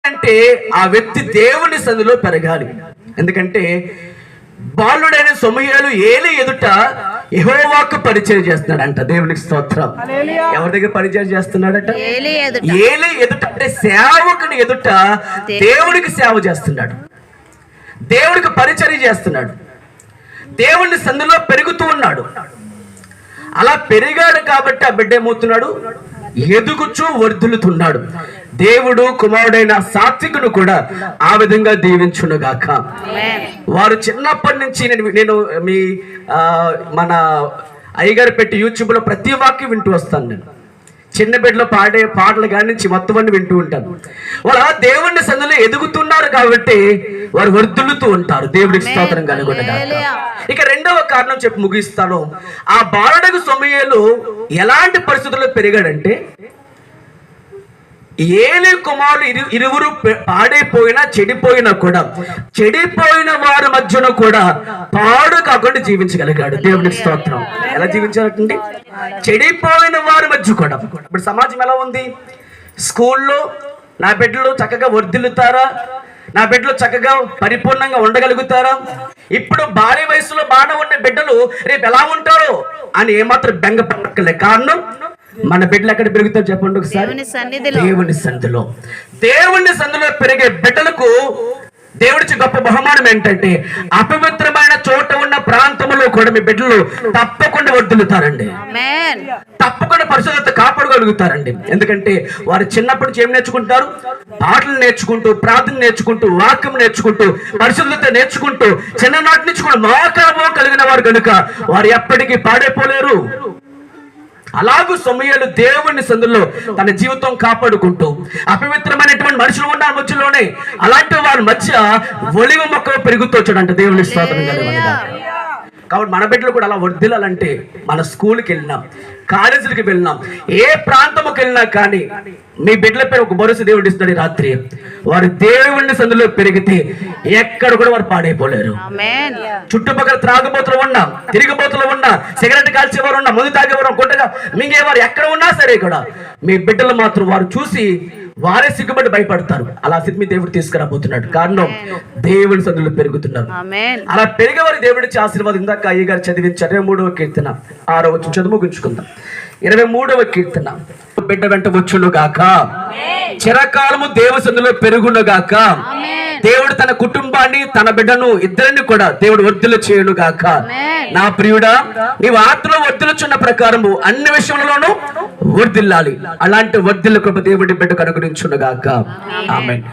అంటే ఆ వ్యక్తి దేవుని సన్నిధిలో పెరగాలి. ఎందుకంటే బాలుడైన సమూయేలు ఏలి ఎదుట యెహోవాకు పరిచయం చేస్తున్నాడంట. దేవునికి స్తోత్రం. ఎవరి దగ్గర పరిచయం చేస్తున్నాడట? ఏలి ఎదుట, అంటే సేవకుని ఎదుట దేవుడికి సేవ చేస్తున్నాడు, దేవుడికి పరిచర్య చేస్తున్నాడు, దేవుని సన్నిధిలో పెరుగుతూ ఉన్నాడు. అలా పెరిగాడు కాబట్టి ఆ బిడ్డ ఏమవుతున్నాడు? ఎదుగుచూ వర్ధిల్లుతున్నాడు. దేవుడు కుమారుడైన సాత్వికును కూడా ఆ విధంగా దీవించునుగాక. వారు చిన్నప్పటి నుంచి నేను మీ మన అయ్యగారు పెట్టి యూట్యూబ్ లో ప్రతి వాక్యం వింటూ వస్తాను. నేను చిన్న బిడ్డలో పాడే పాటలు కాడి నుంచి మొత్తం అన్ని వింటూ ఉంటాను. వాళ్ళు దేవుని సన్నిధిలో ఎదుగుతున్నారు కాబట్టి వారు వర్ధిల్లుతూ ఉంటారు. దేవుడికి స్తోత్రం కలుగునుగాక. ఇక రెండవ కారణం చెప్పి ముగిస్తాను. ఆ బాలుడగు సమూయేలు ఎలాంటి పరిస్థితుల్లో పెరిగాడంటే, ఏలి కుమారులు ఇరువురు పాడైపోయినా చెడిపోయినా కూడా, చెడిపోయిన వారి మధ్యన కూడా పాడు కాకుండా జీవించగలిగాడు. దేవునికి స్తోత్రం. ఎలా జీవించాలంటే, చెడిపోయిన వారి మధ్య కూడా. ఇప్పుడు సమాజం ఎలా ఉంది? స్కూల్లో నా బిడ్డలు చక్కగా వర్ధిల్లుతారా, నా బిడ్డలు చక్కగా పరిపూర్ణంగా ఉండగలుగుతారా? ఇప్పుడు భారీ వయసులో బాగా ఉన్న బిడ్డలు రేపు ఎలా ఉంటారో అని ఏమాత్రం బెంగ పక్కలే. కారణం, మన బిడ్డలు ఎక్కడ పెరుగుతారు చెప్పండి ఒకసారి? దేవుని సన్నిధిలో. దేవుని సన్నిధిలో పెరిగే బిడ్డలకు దేవుడికి గొప్ప బహుమానం ఏంటంటే, అపవిత్రమైన చోట ఉన్న ప్రాంతంలో కూడా మీ బిడ్డలు తప్పకుండా వర్ధిల్లుతారండి, తప్పకుండా పరిశుద్ధత కాపాడగలుగుతారండి. ఎందుకంటే వారు చిన్నప్పటి నుంచి ఏం నేర్చుకుంటారు? పాటలు నేర్చుకుంటూ, ప్రార్థన నేర్చుకుంటూ, వాక్యం నేర్చుకుంటూ, పరిశుద్ధత నేర్చుకుంటూ, చిన్ననాటి నుంచి కూడా మోకారమో కలిగిన వారు కనుక వారు ఎప్పటికీ పాడైపోలేరు. అలాగూ సమూయేలు దేవుని సన్నిధిలో తన జీవితం కాపాడుకుంటూ, అపవిత్రమైనటువంటి మనుషులు ఉన్న మధ్యలోనే అలాంటి వారి మధ్య ఒలివ మొక్క పెరుగుతూ వచ్చాడంట. దేవుని స్తోత్రం కలుగునుగాక. కాబట్టి మన బిడ్డలు కూడా అలా వర్ధిల్లాలంటే, మన స్కూల్కి వెళ్ళినాం, కాలేజీలకు వెళ్ళినాం, ఏ ప్రాంతంకి వెళ్ళినా కానీ మీ బిడ్డలపై ఒక భరోసా దేవుడు ఇస్తాడు. రాత్రి వారు దేవుని సన్నిధిలో పెరిగితే ఎక్కడ కూడా వారు పాడైపోలేరు. చుట్టుపక్కల త్రాగుబోతులు ఉన్నా, తిరిగిబోతులు ఉన్నా, సిగరెట్ కాల్చేవారు ఉన్నా, మందు తాగేవారు, కొట్టగా మింగేవారు ఎక్కడ ఉన్నా సరే కూడా మీ బిడ్డలు మాత్రం వారు చూసి వారే సిగ్గుపడి భయపడతారు. అలా స్థితి మీ దేవుడు తీసుకురాబోతున్నాడు. కారణం, దేవుని సన్నిధిలో పెరుగుతున్నారు. అలా పెరిగేవారు దేవుడికి ఆశీర్వాదం. ఇందాక అయ్యగారు చదివించారు 23వ కీర్తన 6వ వచనం చదువు ముగించుకుందాం. 23వ కీర్తన. బిడ్డ వెంట వచ్చును గాక, చిరకాలము దేవుని సన్నిధిలో పెరుగును గాక. దేవుడు తన కుటుంబాన్ని, తన బిడ్డను ఇద్దరిని కూడా దేవుడు వర్ధిల్లు చేయును గాక. నా ప్రియుడా, నీవు ఆత్మలో వర్ధిల్లుచున్న ప్రకారము అన్ని విషయంలోనూ వర్ధిల్లాలి. అలాంటి వర్ధిల్లు కృప దేవుడి బిడ్డకు అనుగ్రహించును గాక. ఆమేన్.